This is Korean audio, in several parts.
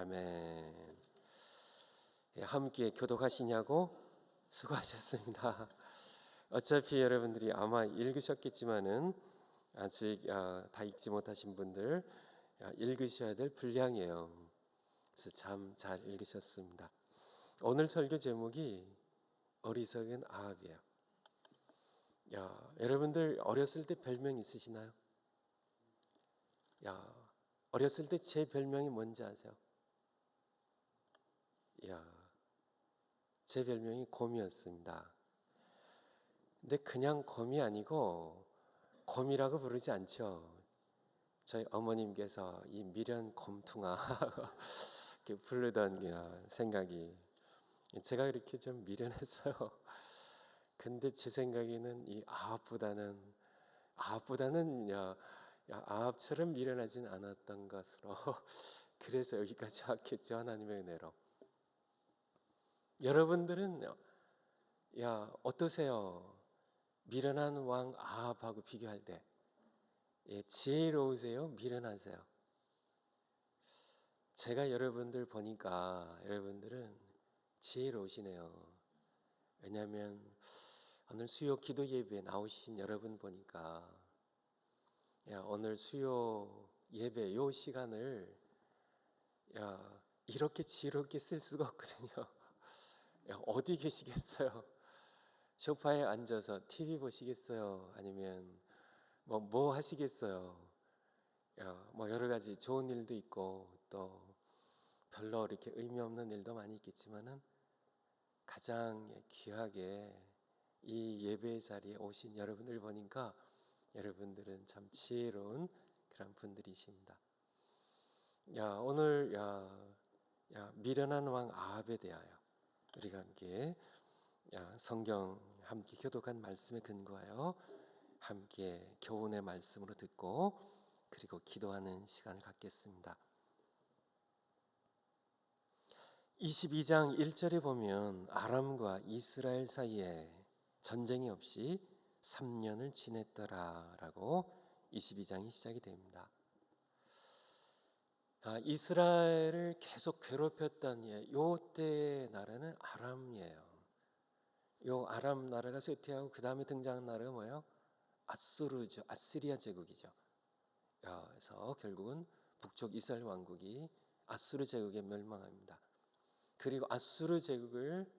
아멘. 함께 교독하시냐고 수고하셨습니다. 어차피 여러분들이 아마 읽으셨겠지만은 아직 다 읽지 못하신 분들 읽으셔야 될 분량이에요. 그래서 참 잘 읽으셨습니다. 오늘 설교 제목이 어리석은 아합이에요. 여러분들 어렸을 때 별명 있으시나요? 어렸을 때 제 별명이 뭔지 아세요? 제 별명이 곰이었습니다. 근데 그냥 곰이 아니고 곰이라고 부르지 않죠. 저희 어머님께서 이 미련 곰퉁아 이렇게 부르던 생각이, 제가 이렇게 좀 미련했어요. 근데 제 생각에는 이 아합보다는 아합처럼 미련하진 않았던 것으로 그래서 여기까지 왔겠죠. 하나님의 은혜로. 여러분들은 어떠세요? 미련한 왕 아합하고 비교할 때 지혜로우세요? 미련하세요? 제가 여러분들 보니까 여러분들은 지혜로우시네요. 왜냐하면 오늘 수요 기도 예배에 나오신 여러분 보니까 오늘 수요 예배 요 시간을 이렇게 지혜롭게 쓸 수가 없거든요. 어디 계시겠어요? 소파에 앉아서 TV 보시겠어요? 아니면 뭐 하시겠어요? 여러 가지 좋은 일도 있고 또 별로 이렇게 의미 없는 일도 많이 있겠지만은 가장 귀하게 이 예배 자리에 오신 여러분들 보니까 여러분들은 참 지혜로운 그런 분들이십니다. 오늘 미련한 왕 아합에 대하여 우리가 함께 성경 함께 교독한 말씀에 근거하여 함께 교훈의 말씀으로 듣고 그리고 기도하는 시간을 갖겠습니다. 22장 1절에 보면 아람과 이스라엘 사이에 전쟁이 없이 3년을 지냈더라라고 22장이 시작이 됩니다. 이스라엘을 계속 괴롭혔던 요때 나라는 아람이에요. 요 아람 나라가 쇠퇴하고 그 다음에 등장한 나라가 뭐예요? 아수르죠. 아시리아 제국이죠. 그래서 결국은 북쪽 이스라엘 왕국이 아수르 제국에 멸망합니다. 그리고 아수르 제국을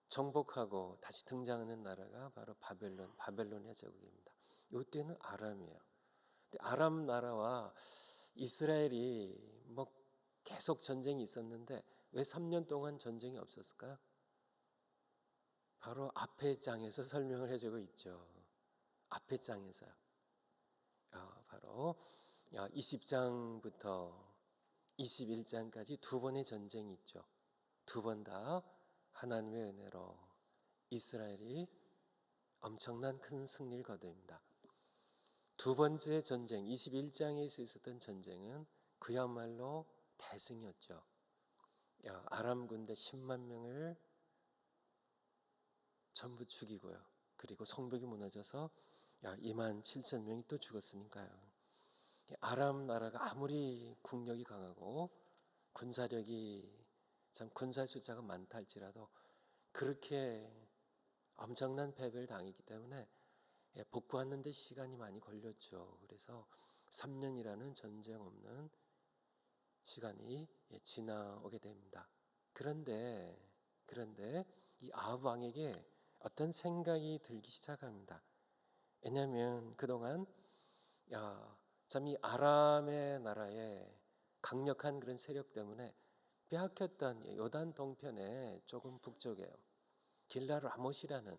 정복하고 다시 등장하는 나라가 바로 바벨로니아 제국입니다. 이때는 아람이에요. 근데 아람 나라와 이스라엘이 계속 전쟁이 있었는데 왜 3년 동안 전쟁이 없었을까요? 바로 앞의 장에서 설명을 해주고 있죠. 앞의 장에서요. 바로 20장부터 21장까지 두 번의 전쟁이 있죠. 두 번 다 하나님의 은혜로 이스라엘이 엄청난 큰 승리를 거둡니다. 두 번째 전쟁 21장에서 있었던 전쟁은 그야말로 대승이었죠. 아람 군대 10만 명을 전부 죽이고요. 그리고 성벽이 무너져서 2만 7천 명이 또 죽었으니까요. 아람 나라가 아무리 국력이 강하고 군사력이 참 군사 숫자가 많다 할지라도 그렇게 엄청난 패배를 당했기 때문에 복구하는 데 시간이 많이 걸렸죠. 그래서 3년이라는 전쟁 없는 시간이 지나오게 됩니다. 그런데 이 아합 왕에게 어떤 생각이 들기 시작합니다. 왜냐하면 그동안 참 이 아람의 나라에 강력한 그런 세력 때문에 빼앗겼던 요단 동편에 조금 북쪽에요. 길라 라못이라는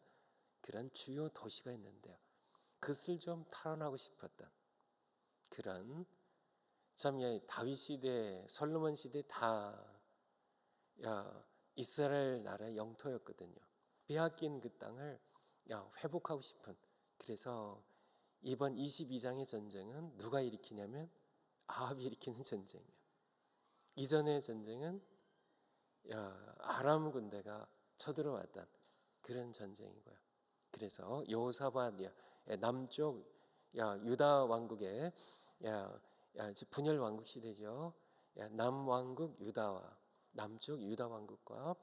그런 주요 도시가 있는데요. 그것을 좀 탈환하고 싶었던 그런 참 다윗 시대, 솔로몬 시대 다 이스라엘 나라의 영토였거든요. 빼앗긴 그 땅을 회복하고 싶은, 그래서 이번 22장의 전쟁은 누가 일으키냐면 아합이 일으키는 전쟁이에요. 이전의 전쟁은 아람 군대가 쳐들어왔던 그런 전쟁이고요. 그래서 여호사밧 남쪽 유다 왕국의 분열 왕국 시대죠. 남왕국 유다와 남쪽 유다 왕국과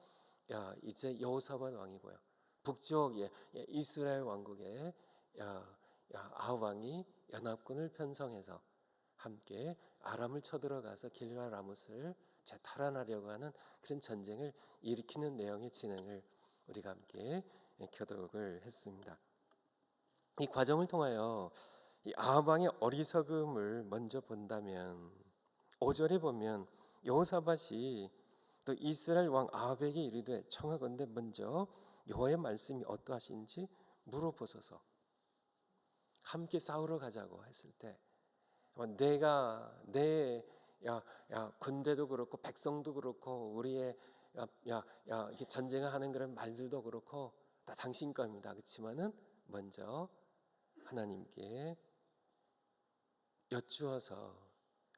이제 여호사밧 왕이고요. 북쪽 이스라엘 왕국의 아합 왕이 연합군을 편성해서 함께 아람을 쳐들어가서 길르앗 라못을 재탈환하려고 하는 그런 전쟁을 일으키는 내용의 진행을 우리가 함께 교독을 했습니다. 이 과정을 통하여 이 아합 왕의 어리석음을 먼저 본다면 5절에 보면 여호사밧이 또 이스라엘 왕 아합에게 이르되 청하건대 먼저 여호와의 말씀이 어떠하신지 물어보소서. 함께 싸우러 가자고 했을 때 내가 내 군대도 그렇고 백성도 그렇고 우리의 이렇게 전쟁을 하는 그런 말들도 그렇고 다 당신 겁니다. 그렇지만은 먼저 하나님께 여쭈어서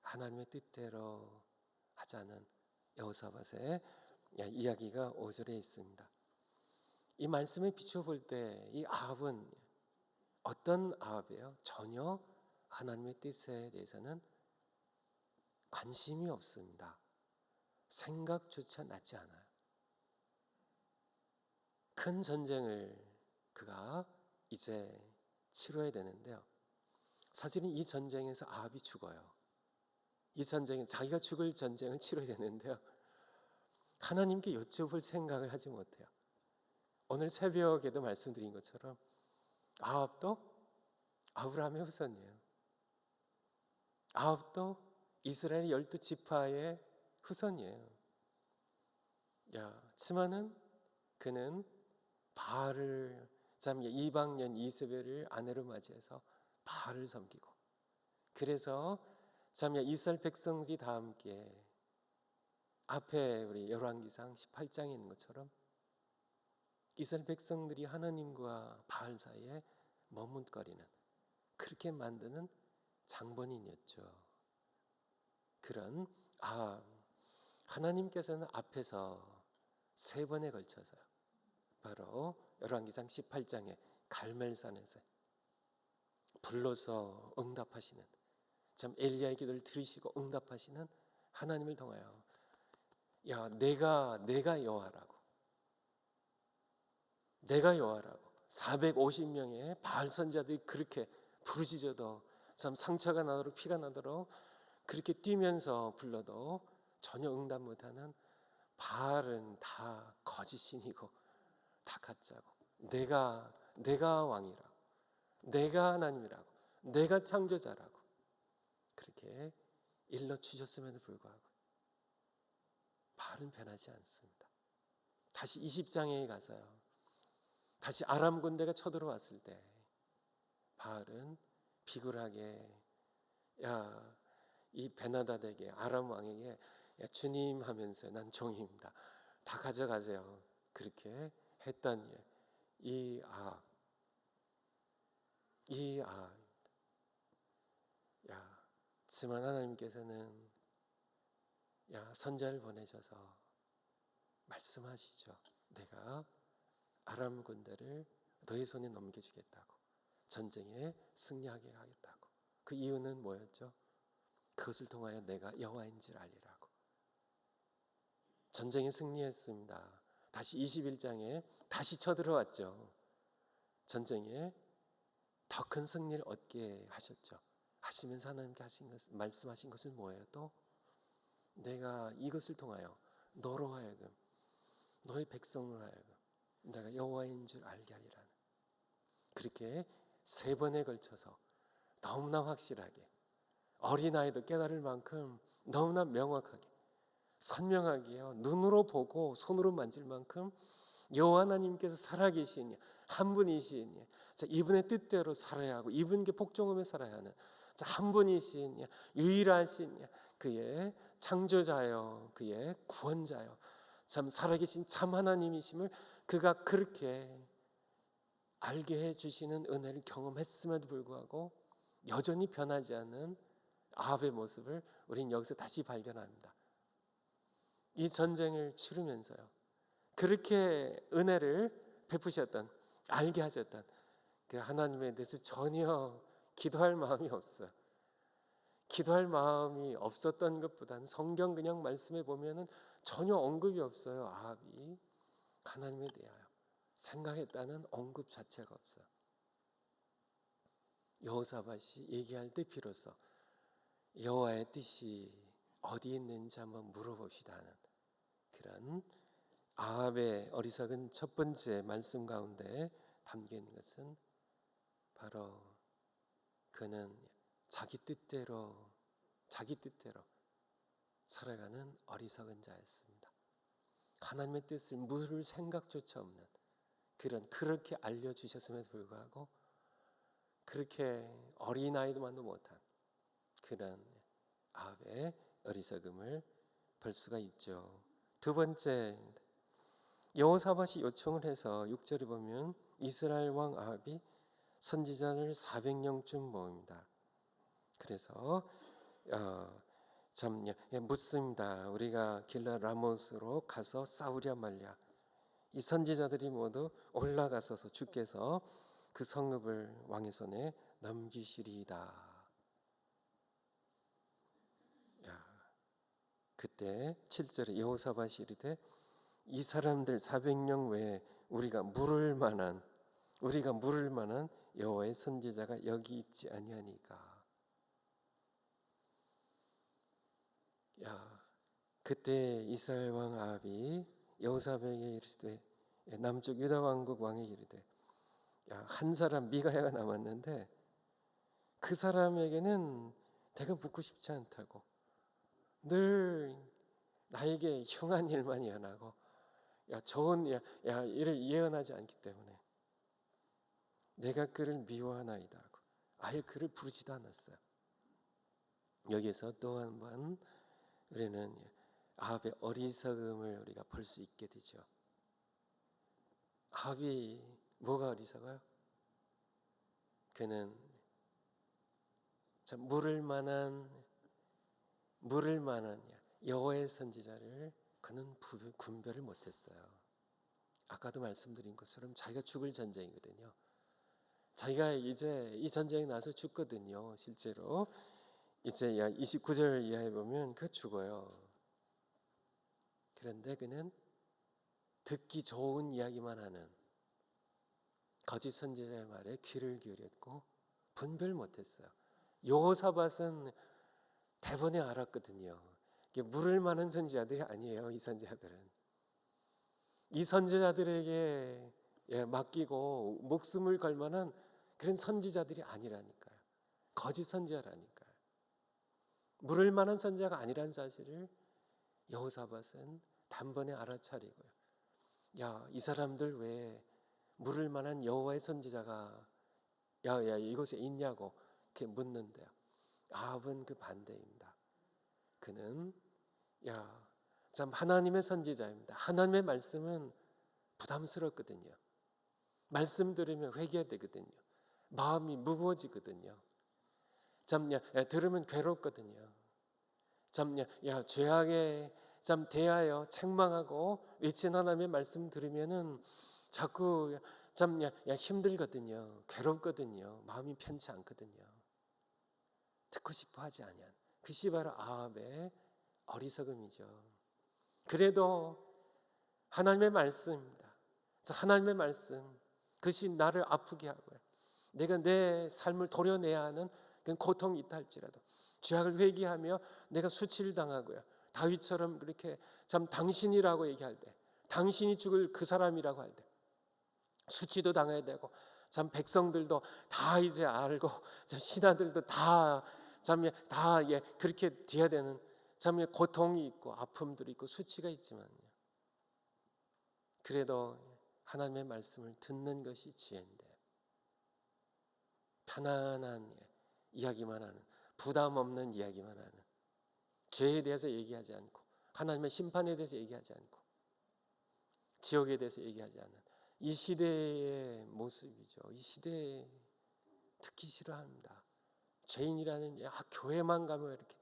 하나님의 뜻대로 하자는 여호사밧의 이야기가 5절에 있습니다. 이 말씀에 비추어 볼 때 이 아합은 어떤 아합이에요? 전혀 하나님의 뜻에 대해서는 관심이 없습니다. 생각조차 나지 않아요. 큰 전쟁을 그가 이제 치러야 되는데요. 사실은 이 전쟁에서 아합이 죽어요. 이 전쟁은 자기가 죽을 전쟁을 치러야 되는데요. 하나님께 여쭤볼 생각을 하지 못해요. 오늘 새벽에도 말씀드린 것처럼 아합도 아브라함의 후손이에요. 아합도 이스라엘 12지파의 후손이에요. 하지만은 그는 바알을 이방년 이세벨을 아내로 맞이해서 바알을 섬기고, 그래서 이스라엘 백성들이 다 함께 앞에 우리 열왕기상 18장에 있는 것처럼 이스라엘 백성들이 하나님과 바알 사이에 머뭇거리는, 그렇게 만드는 장본인이었죠. 그런 하나님께서는 앞에서 3번에 걸쳐서요, 바로 열왕기상 18장에 갈멜산에서 불러서 응답하시는, 엘리야의 기도를 들으시고 응답하시는 하나님을 통하여 내가 여호와라고, 내가 여호와라고 450명의 바알 선지자들이 그렇게 부르짖어도 상처가 나도록 피가 나도록 그렇게 뛰면서 불러도 전혀 응답 못하는 바알은 다 거짓신이고 다 가짜고, 내가 왕이라고, 내가 하나님이라고, 내가 창조자라고 그렇게 일러주셨음에도 불구하고 바알은 변하지 않습니다. 다시 20장에 가서요, 다시 아람 군대가 쳐들어왔을 때 바알은 비굴하게 이 베나다드에게, 아람 왕에게 주님 하면서 난 종입니다, 다 가져가세요, 그렇게 했던 이 하지만 하나님께서는 선자를 보내셔서 말씀하시죠. 내가 아람 군대를 너희 손에 넘겨주겠다고, 전쟁에 승리하게 하겠다고. 그 이유는 뭐였죠? 그것을 통하여 내가 여호와인지를 알리라고. 전쟁에 승리했습니다. 다시 21장에 다시 쳐들어왔죠. 전쟁에 더 큰 승리를 얻게 하셨죠. 하시면서 하나님께 말씀하신 것은 뭐예요? 또 내가 이것을 통하여 너로 하여금, 너의 백성으로 하여금 내가 여호와인 줄 알게 하리라는, 그렇게 3번에 걸쳐서 너무나 확실하게, 어린아이도 깨달을 만큼 너무나 명확하게 선명하게요, 눈으로 보고 손으로 만질 만큼 여호와 하나님께서 살아계신 한 분이신, 이분의 뜻대로 살아야 하고 이분께 복종하며 살아야 하는 한 분이신 유일하신 그의 창조자요, 그의 구원자요, 참 살아계신 참 하나님이심을 그가 그렇게 알게 해주시는 은혜를 경험했음에도 불구하고 여전히 변하지 않은 아합의 모습을 우리는 여기서 다시 발견합니다. 이 전쟁을 치르면서요, 그렇게 은혜를 베푸셨던, 알게 하셨던 그 하나님에 대해서 전혀 기도할 마음이 없어요. 기도할 마음이 없었던 것보다는 성경 그냥 말씀해 보면은 전혀 언급이 없어요. 아합이 하나님에 대하여 생각했다는 언급 자체가 없어요. 여호사밧이 얘기할 때 비로소 여호와의 뜻이 어디 있는지 한번 물어봅시다 하는 그런 아합의 어리석은 첫 번째 말씀 가운데 담겨 있는 것은 바로 그는 자기 뜻대로 살아가는 어리석은 자였습니다. 하나님의 뜻을 물을 생각조차 없는 그렇게 알려주셨음에도 불구하고 그렇게 어린아이도만도 못한 그런 아합의 어리석음을 볼 수가 있죠. 두 번째, 여호사밧이 요청을 해서 6절에 보면 이스라엘 왕 아합이 선지자를 400명쯤 모읍니다. 그래서 묻습니다. 우리가 길라 라모스로 가서 싸우랴 말랴. 이 선지자들이 모두 올라가서서 주께서 그 성읍을 왕의 손에 넘기시리이다. 그때 7절에 여호사밧이 이르되 이 사람들 400명 외에 우리가 물을 만한 여호와의 선지자가 여기 있지 아니하니까. 그때 이스라엘 왕 아합이 여호사밧에게 이르되 남쪽 유다 왕국 왕에게 이르되 한 사람 미가야가 남았는데 그 사람에게는 내가 묻고 싶지 않다고 늘 나에게 흉한 일만 예언하고 좋은 일을 예언하지 않기 때문에 내가 그를 미워하나이다 하고 아예 그를 부르지도 않았어요. 여기에서 또 한 번 우리는 아합의 어리석음을 우리가 볼 수 있게 되죠. 아합이 뭐가 어리석어요? 그는 물을 만한 여호와의 선지자를 그는 분별을 못했어요. 아까도 말씀드린 것처럼 자기가 죽을 전쟁이거든요. 자기가 이제 이 전쟁에 나서 죽거든요. 실제로 이제 29절 이하에 보면 그 죽어요. 그런데 그는 듣기 좋은 이야기만 하는 거짓 선지자의 말에 귀를 기울였고 분별 못했어요. 여호사밧은 대번에 알았거든요. 이게 물을 만한 선지자들이 아니에요. 이 선지자들은 이 선지자들에게 맡기고 목숨을 걸 만한 그런 선지자들이 아니라니까요. 거짓 선지자라니까요. 물을 만한 선지자가 아니라는 사실을 여호사밧은 단번에 알아차리고요. 이 사람들 외에 물을 만한 여호와의 선지자가 이곳에 있냐고 이렇게 묻는데요. 아합은 그 반대입니다. 그는 참 하나님의 선지자입니다. 하나님의 말씀은 부담스럽거든요. 말씀 들으면 회개되거든요. 마음이 무거워지거든요. 들으면 괴롭거든요. 죄악에 대하여 책망하고 외친 하나님의 말씀 들으면은 자꾸 힘들거든요. 괴롭거든요. 마음이 편치 않거든요. 듣고 싶어 하지 아니한 그것이 바로 아합의 어리석음이죠. 그래도 하나님의 말씀입니다. 하나님의 말씀 그것이 나를 아프게 하고요. 내가 내 삶을 도려내야 하는 그런 고통이 있다 할지라도 죄악을 회개하며 내가 수치를 당하고요. 다윗처럼 그렇게 당신이라고 얘기할 때 당신이 죽을 그 사람이라고 할 때 수치도 당해야 되고 백성들도 다 이제 알고 신하들도 다 그렇게 돼야 되는 고통이 있고 아픔들이 있고 수치가 있지만요. 그래도 하나님의 말씀을 듣는 것이 지혜인데 편안한 이야기만 하는 부담 없는 이야기만 하는 죄에 대해서 얘기하지 않고 하나님의 심판에 대해서 얘기하지 않고 지옥에 대해서 얘기하지 않는 이 시대의 모습이죠. 이 시대에 듣기 싫어합니다. 죄인이라는 교회만 가면 이렇게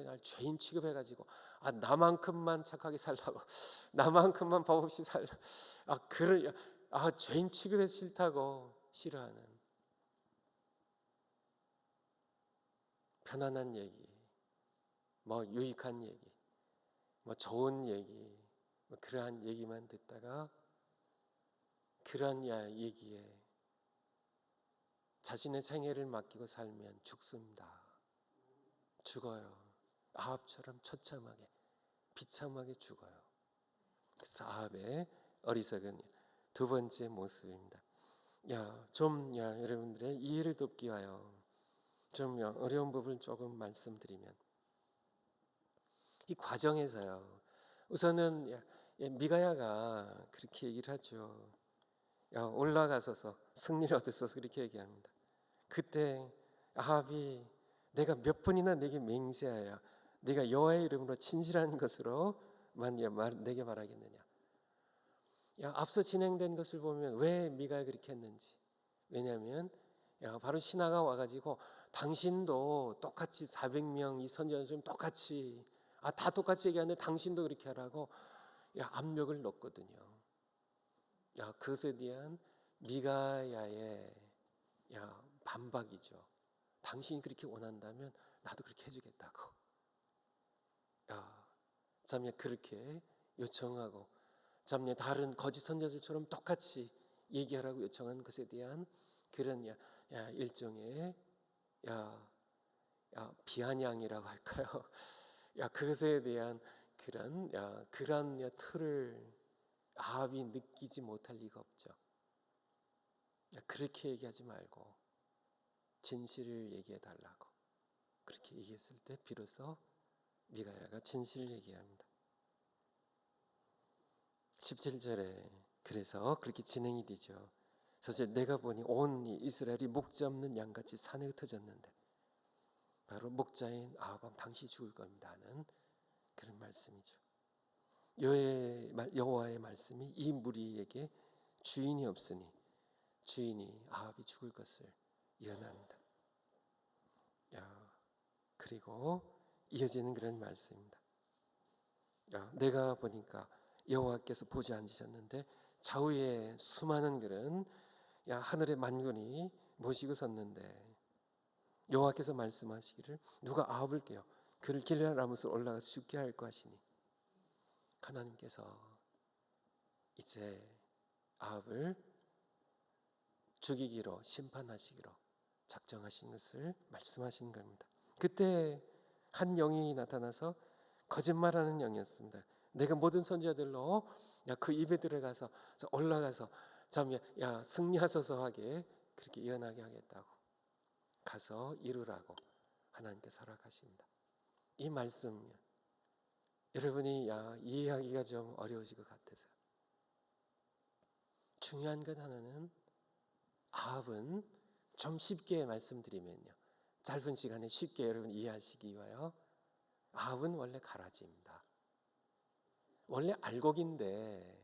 날 죄인 취급해가지고 나만큼만 착하게 살라고 나만큼만 법 없이 살라고 죄인 취급해서 싫다고 싫어하는 편안한 얘기, 뭐 유익한 얘기, 뭐 좋은 얘기, 뭐 그러한 얘기만 듣다가 그러한 얘기에 자신의 생애를 맡기고 살면 죽습니다. 죽어요. 아합처럼 처참하게 비참하게 죽어요. 그래서 아합의 어리석은 두 번째 모습입니다. 여러분들의 이해를 돕기 위하여 좀 어려운 부분을 조금 말씀드리면, 이 과정에서요, 우선은 미가야가 그렇게 얘기를 하죠. 올라가서서 승리를 얻으소서 그렇게 얘기합니다. 그때 아합이 내가 몇 번이나 내게 맹세하여 네가 여호와의 이름으로 진실한 것으로만 내게 말하겠느냐. 앞서 진행된 것을 보면 왜 미가야 그렇게 했는지, 왜냐하면 바로 신하가 와가지고 당신도 똑같이 400명 이 선지자들처럼 똑같이 다 똑같이 얘기하는데 당신도 그렇게 하라고 압력을 넣었거든요. 그것에 대한 미가야의 반박이죠. 당신이 그렇게 원한다면 나도 그렇게 해주겠다고. 참 그렇게 요청하고 참 다른 거짓 선지자들처럼 똑같이 얘기하라고 요청한 것에 대한 그런 일종의 비아냥이라고 할까요? 그것에 대한 그런 틀을 아합이 느끼지 못할 리가 없죠. 그렇게 얘기하지 말고 진실을 얘기해 달라고 그렇게 얘기했을 때 비로소 미가야가 진실을 얘기합니다. 17절에 그래서 그렇게 진행이 되죠. 사실 내가 보니 온 이스라엘이 목자 없는 양같이 산에 흩어졌는데 바로 목자인 아합 당시 죽을 겁니다 하는 그런 말씀이죠. 여호와의 말씀이 이 무리에게 주인이 없으니 주인이 아합이 죽을 것을 예언합니다. 그리고 이어지는 그런 말씀입니다. 내가 보니까 여호와께서 보좌 앉으셨는데 좌우에 수많은 그런 하늘의 만군이 모시고 섰는데 여호와께서 말씀하시기를 누가 아합을 깨어 그를 길르앗 라못으로 올라가서 죽게 할 것이니, 하나님께서 이제 아합을 죽이기로 심판하시기로 작정하신 것을 말씀하신 겁니다. 그때 한 영이 나타나서 거짓말하는 영이었습니다. 내가 모든 선지자들로 그 입에 들어가서 올라가서 승리하소서 하게 그렇게 예언하게 하겠다고 가서 이루라고 하나님께서 허락하십니다. 이 말씀 여러분이 이해하기가 좀 어려우실 것 같아서 중요한 것 하나는, 아합은 좀 쉽게 말씀드리면요, 짧은 시간에 쉽게 여러분 이해하시기 위하여 아합은 원래 가라지입니다. 원래 알곡인데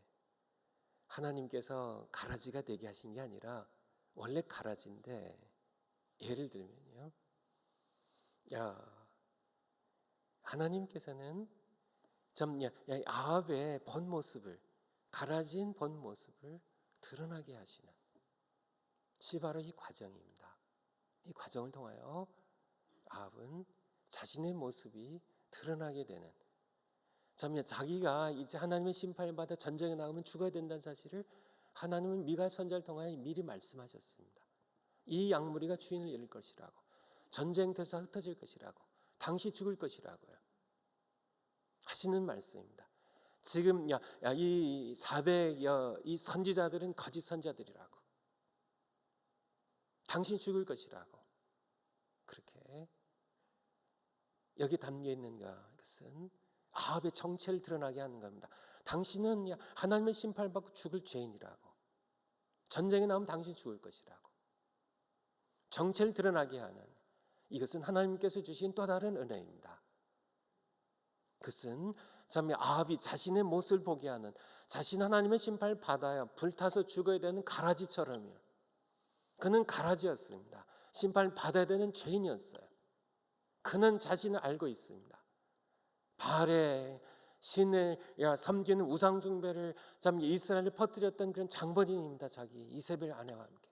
하나님께서 가라지가 되게 하신 게 아니라 원래 가라지인데, 예를 들면요, 하나님께서는 아합의 본 모습을, 가라진 본 모습을 드러나게 하시는 바로 이 과정입니다. 이 과정을 통하여 아합은 자신의 모습이 드러나게 되는, 자기가 이제 하나님의 심판을 받아 전쟁에 나가면 죽어야 된다는 사실을 하나님은 미가 선지자를 통하여 미리 말씀하셨습니다. 이 양무리가 주인을 잃을 것이라고, 전쟁터에서 흩어질 것이라고, 당시 죽을 것이라고요 하시는 말씀입니다. 지금 이 400여 이 선지자들은 거짓 선지자들이라고, 당신 죽을 것이라고, 그렇게 여기 담겨 있는 것은 아합의 정체를 드러나게 하는 겁니다. 당신은 하나님의 심판을 받고 죽을 죄인이라고, 전쟁에 나오면 당신 죽을 것이라고 정체를 드러나게 하는, 이것은 하나님께서 주신 또 다른 은혜입니다. 그것은 아합이 자신의 모습을 보게 하는, 자신 하나님의 심판을 받아야 불타서 죽어야 되는 가라지처럼요, 그는 가라지였습니다. 심판을 받아야 되는 죄인이었어요. 그는 자신을 알고 있습니다. 바알의 신을 섬기는 우상 숭배를 이스라엘에 퍼뜨렸던 그런 장본인입니다. 자기 이세벨 아내와 함께.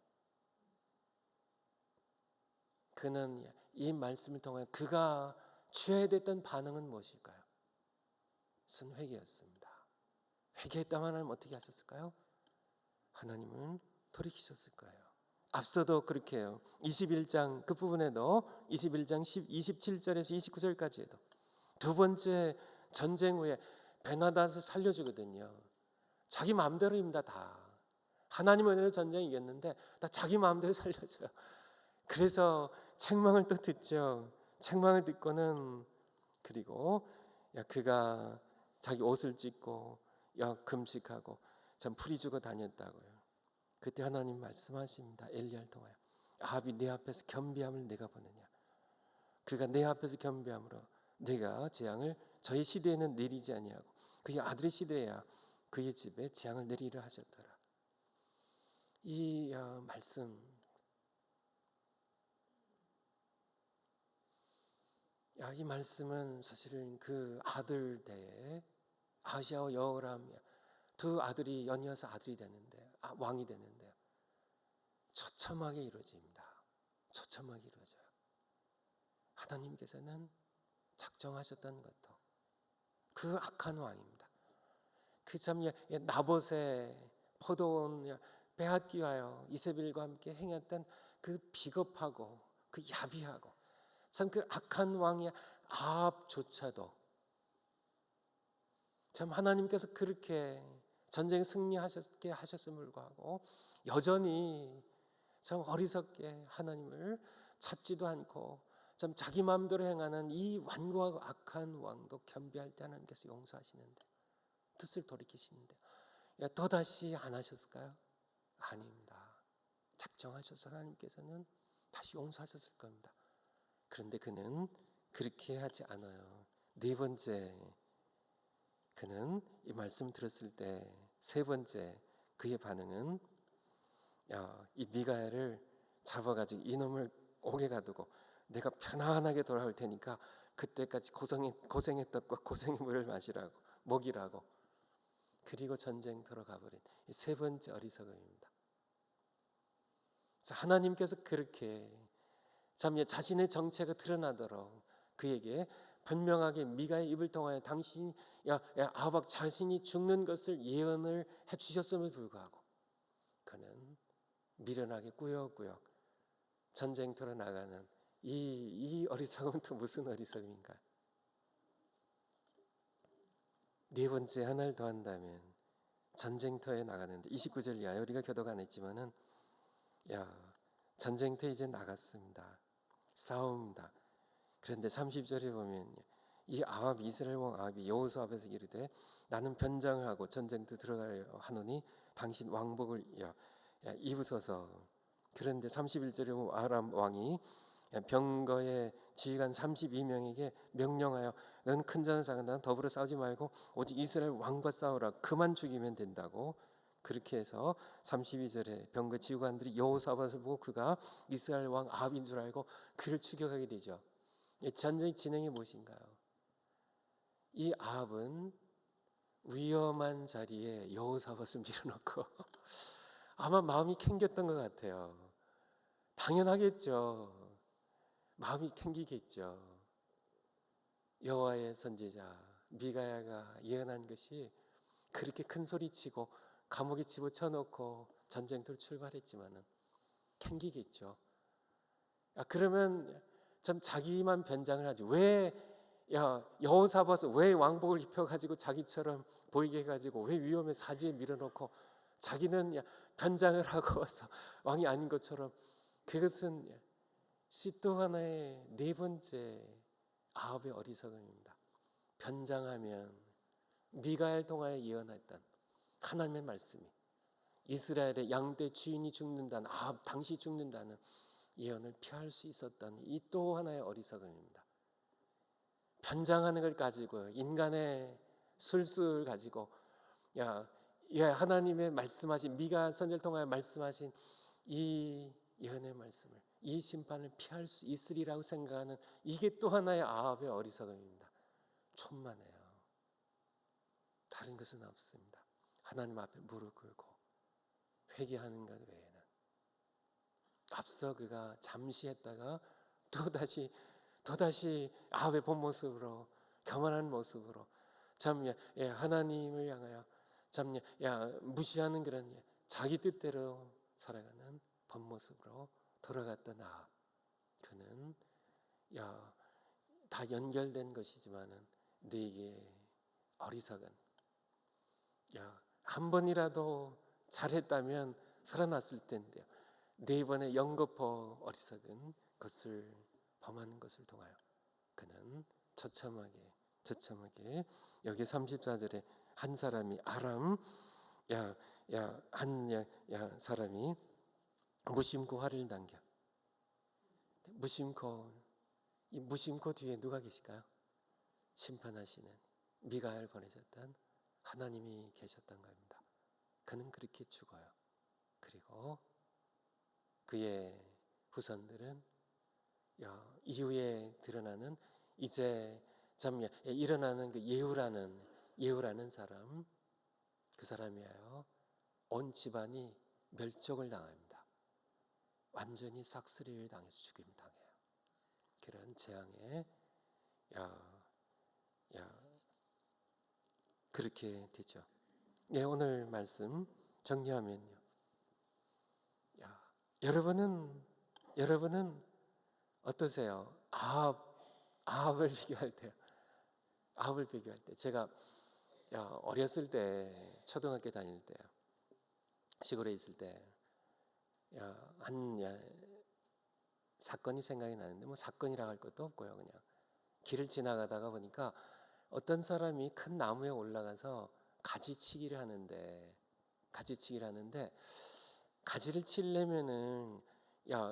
그는 이 말씀을 통해 그가 취해야 됐던 반응은 무엇일까요? 무슨 회개였습니다. 회개했다면 하나님 어떻게 하셨을까요? 하나님은 돌이키셨을 거예요. 앞서도 그렇게 해요. 21장 그 부분에도 21장 27절에서 29절까지에도 두 번째 전쟁 후에 베나닷을 살려주거든요. 자기 마음대로입니다. 다 하나님 은혜로 전쟁 이겼는데 다 자기 마음대로 살려줘요. 그래서 책망을 또 듣죠. 책망을 듣고는 그리고 그가 자기 옷을 찢고 금식하고 참 풀이 주고 다녔다고요. 그때 하나님 말씀하십니다. 엘리야를 통하여 아합이 내 앞에서 겸비함을 내가 보느냐. 그가 내 앞에서 겸비함으로 내가 재앙을 저희 시대에는 내리지 아니하고 그의 아들의 시대에야 그의 집에 재앙을 내리려 하셨더라. 이 말씀, 이 말씀은 사실은 그 아들 때에 아시아와 여호람 두 아들이 연이어서 아들이 되는데 왕이 되는데 처참하게 이루어집니다. 처참하게 이루어져요. 하나님께서는 작정하셨던 것도 그 악한 왕입니다. 그 참 나봇의 포도원 빼앗기하여 이세벨과 함께 행했던 그 비겁하고 그 야비하고 참 그 악한 왕의 아합조차도 참 하나님께서 그렇게 전쟁 승리하셨게 하셨음을 불구하고 여전히 참 어리석게 하나님을 찾지도 않고 참 자기 마음대로 행하는 이 완고하고 악한 왕도 겸비할 때 하나님께서 용서하시는데 뜻을 돌이키시는데 또다시 안 하셨을까요? 아닙니다. 작정하셔서 하나님께서는 다시 용서하셨을 겁니다. 그런데 그는 그렇게 하지 않아요. 네 번째, 그는 이 말씀 들었을 때 세 번째 그의 반응은 이 미가야를 잡아가지고 이놈을 옥에 가두고 내가 편안하게 돌아올 테니까 그때까지 고생했던 것 고생의 물을 마시라고 먹이라고 그리고 전쟁터로 가버린 이 세 번째 어리석음입니다. 하나님께서 그렇게 참 자신의 정체가 드러나도록 그에게 분명하게 미가의 입을 통하여 당신이 아합 자신이 죽는 것을 예언을 해주셨음에도 불구하고 그는 미련하게 꾸역꾸역 전쟁터로 나가는 이 어리석음은 또 무슨 어리석음인가? 네 번째 하나를 더한다면 전쟁터에 나가는데 29절 이하에 우리가 교도가 안 했지만은 전쟁터에 이제 나갔습니다. 싸웁니다. 그런데 30절에 보면 이 아합 이스라엘 왕 아합이 여호수아 앞에서 이르되 나는 변장을 하고 전쟁터 들어가려 하노니 당신 왕복을 입으소서. 그런데 31절에 보면 아람 왕이 병거의 지휘관 32명에게 명령하여 너는 큰 자는 작은 자는 더불어 싸우지 말고 오직 이스라엘 왕과 싸우라. 그만 죽이면 된다고. 그렇게 해서 32절에 병거 지휘관들이 여호사밧을 보고 그가 이스라엘 왕 아합인 줄 알고 그를 추격하게 되죠. 전쟁의 진행이 무엇인가요? 이 아합은 위험한 자리에 여호사밧을 밀어넣고 아마 마음이 캥겼던 것 같아요. 당연하겠죠. 마음이 캥기겠죠. 여호와의 선지자 미가야가 예언한 것이 그렇게 큰 소리치고 감옥에 집어쳐놓고 전쟁터를 출발했지만은 캥기겠죠. 그러면 참 자기만 변장을 하지. 왜 여호사밧은 왜 왕복을 입혀가지고 자기처럼 보이게 해가지고 왜 위험에 사지에 밀어넣고 자기는 변장을 하고 와서 왕이 아닌 것처럼. 그것은 또 하나의 네 번째 아합의 어리석음입니다. 변장하면 미가야를 통하여 예언했던 하나님의 말씀이 이스라엘의 양떼 주인이 죽는다는 아합 당시 죽는다는 예언을 피할 수 있었던 이 또 하나의 어리석음입니다. 변장하는 걸 가지고 인간의 술수를 가지고 하나님의 말씀하신 미가 선지자를 통하여 말씀하신 이 예언의 말씀을 이 심판을 피할 수 있으리라고 생각하는 이게 또 하나의 아합의 어리석음입니다. 천만에요. 다른 것은 없습니다. 하나님 앞에 무릎 꿇고 회개하는 것 외에는. 앞서 그가 잠시 했다가 또다시 아합의 본 모습으로, 교만한 모습으로 하나님을 향하여 무시하는 그런 자기 뜻대로 살아가는 본 모습으로 돌아갔던 아합. 그는 다 연결된 것이지만은 네게 어리석은, 한 번이라도 잘했다면 살아났을 텐데요, 네 번의 연거푸 어리석은 것을 범하는 것을 통하여 그는 처참하게 여기 34절에 한 사람이 아람 한 사람이 무심코 화를 당겨. 이 무심코 뒤에 누가 계실까요? 심판하시는 미가엘 보내셨던 하나님이 계셨던 겁니다. 그는 그렇게 죽어요. 그리고 그의 후손들은 이후에 드러나는 이제 일어나는 그 예후라는 사람, 그 사람이에요. 온 집안이 멸종을 당합니다. 완전히 싹쓸이를 당해서 죽임을 당해요. 그런 재앙에 그렇게 되죠. 오늘 말씀 정리하면요, 여러분은 어떠세요? 아합을 비교할 때 제가 어렸을 때, 초등학교 다닐 때, 시골에 있을 때 한 사건이 생각이 나는데, 뭐 사건이라고 할 것도 없고요, 그냥 길을 지나가다가 보니까 어떤 사람이 큰 나무에 올라가서 가지치기를 하는데 가지를 치려면은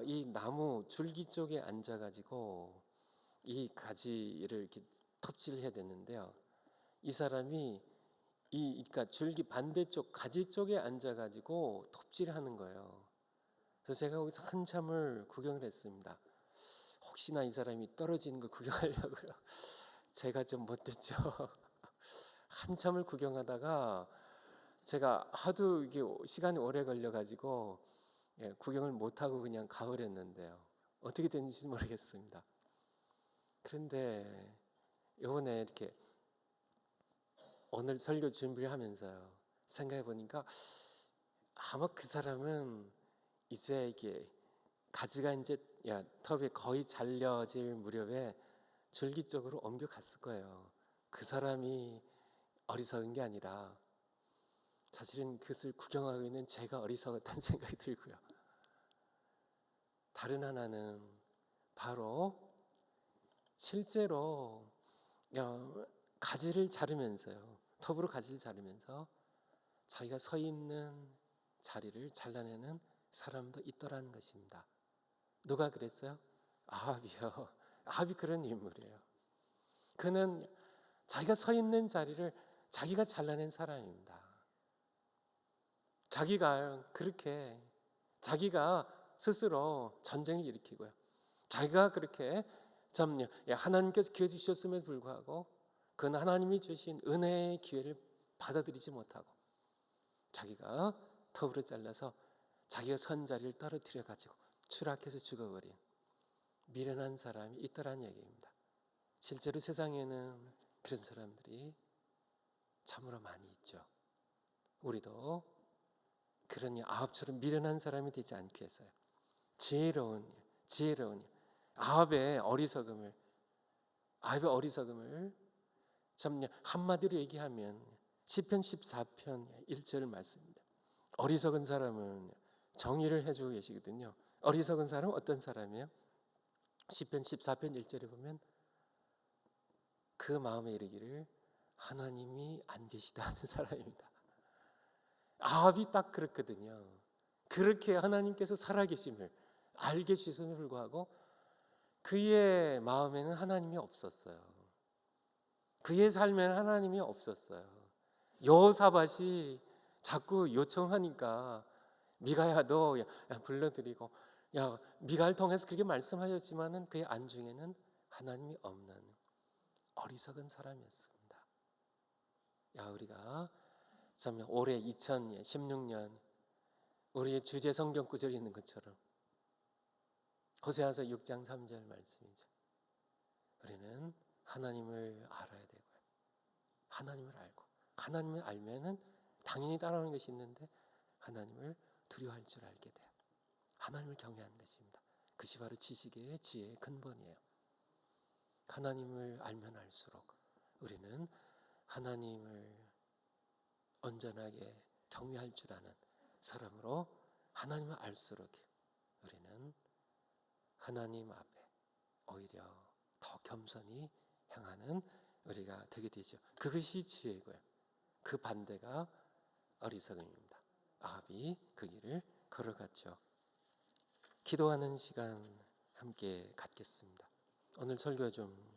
이 나무 줄기 쪽에 앉아가지고 이 가지를 이렇게 톱질해야 되는데요, 이 사람이 그러니까 줄기 반대쪽 가지 쪽에 앉아가지고 톱질하는 거예요. 그래서 제가 거기서 한참을 구경을 했습니다. 혹시나 이 사람이 떨어지는 걸 구경하려고요. 제가 좀 못됐죠. 한참을 구경하다가 제가 하도 이게 시간이 오래 걸려가지고 구경을 못하고 그냥 가버렸는데요. 어떻게 됐는지 모르겠습니다. 그런데 이번에 이렇게 오늘 설교 준비를 하면서요, 생각해 보니까 아마 그 사람은 이제 이게 가지가 이제 톱에 거의 잘려질 무렵에 줄기 쪽으로 옮겨갔을 거예요. 그 사람이 어리석은 게 아니라 사실은 그것을 구경하고 있는 제가 어리석었다는 생각이 들고요. 다른 하나는 바로 실제로 가지를 자르면서요, 톱으로 가지를 자르면서 자기가 서 있는 자리를 잘라내는 사람도 있더라는 것입니다. 누가 그랬어요? 아합이요. 아합이 그런 인물이에요. 그는 자기가 서 있는 자리를 자기가 잘라낸 사람입니다. 자기가 스스로 전쟁을 일으키고요, 자기가 그렇게 하나님께서 기회 주셨음에도 불구하고 그는 하나님이 주신 은혜의 기회를 받아들이지 못하고 자기가 톱으로 잘라서 자기가 선 자리를 떨어뜨려 가지고 추락해서 죽어버린 미련한 사람이 있더란 얘기입니다. 실제로 세상에는 그런 사람들이 참으로 많이 있죠. 우리도 그러니 아합처럼 미련한 사람이 되지 않기 위해서요, 지혜로운 아합의 어리석음을 한마디로 얘기하면 시편 14편 1절 말씀입니다. 어리석은 사람은 정의를 해주고 계시거든요. 어리석은 사람은 어떤 사람이에요? 시편 14편 1절에 보면 그 마음에 이르기를 하나님이 안 계시다 하는 사람입니다. 아합이 딱 그렇거든요. 그렇게 하나님께서 살아계심을 알게 주심에 불구하고 그의 마음에는 하나님이 없었어요. 그의 삶에는 하나님이 없었어요. 여호사밧이 자꾸 요청하니까 미가야 너 불러드리고 미가를 통해서 그렇게 말씀하셨지만은 그의 안중에는 하나님이 없는 어리석은 사람이었습니다. 우리가 참 올해 2016년 우리의 주제 성경 구절이 있는 것처럼 호세아서 6장 3절 말씀이죠. 우리는 하나님을 알아야 되고요. 하나님을 알고, 하나님을 알면은 당연히 따라오는 것이 있는데 하나님을 두려워할 줄 알게 돼요. 하나님을 경외하는 것입니다. 그것이 바로 지식의 지혜의 근본이에요. 하나님을 알면 알수록 우리는 하나님을 온전하게 경외할 줄 아는 사람으로, 하나님을 알수록 우리는 하나님 앞에 오히려 더 겸손히 행하는 우리가 되게 되죠. 그것이 지혜고요. 그 반대가 어리석음입니다. 아합이 그 길을 걸어갔죠. 기도하는 시간 함께 갖겠습니다. 오늘 설교 좀